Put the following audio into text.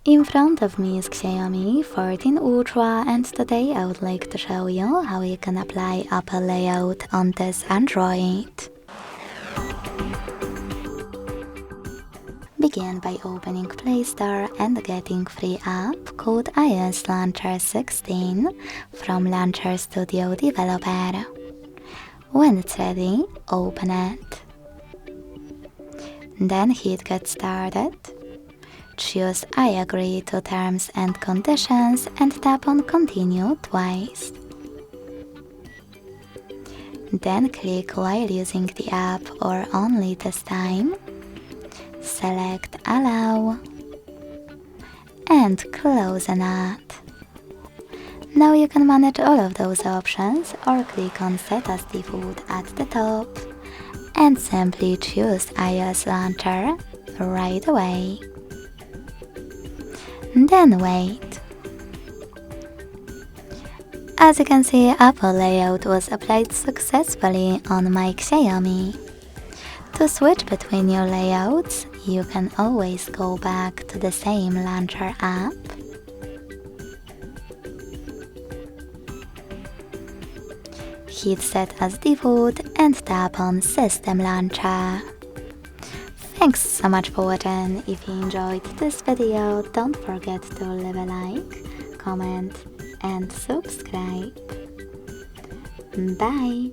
In front of me is Xiaomi 14 Ultra, and today I would like to show you how you can apply Apple layout on this Android. Begin by opening Play Store and getting free app called iOS Launcher 16 from Launcher Studio Developer. When it's ready, open it. Then hit Get Started. Choose I agree to terms and conditions and tap on Continue twice. Then click while using the app or only this time. Select Allow and close an ad. Now you can manage all of those options or click on Set as Default at the top and simply choose iOS Launcher right away. Then wait. As you can see, Apple layout was applied successfully on my Xiaomi. To switch between your layouts, you can always go back to the same Launcher app. Hit Set as Default and tap on System Launcher. Thanks so much for watching. If you enjoyed this video, don't forget to leave a like, comment and subscribe. Bye!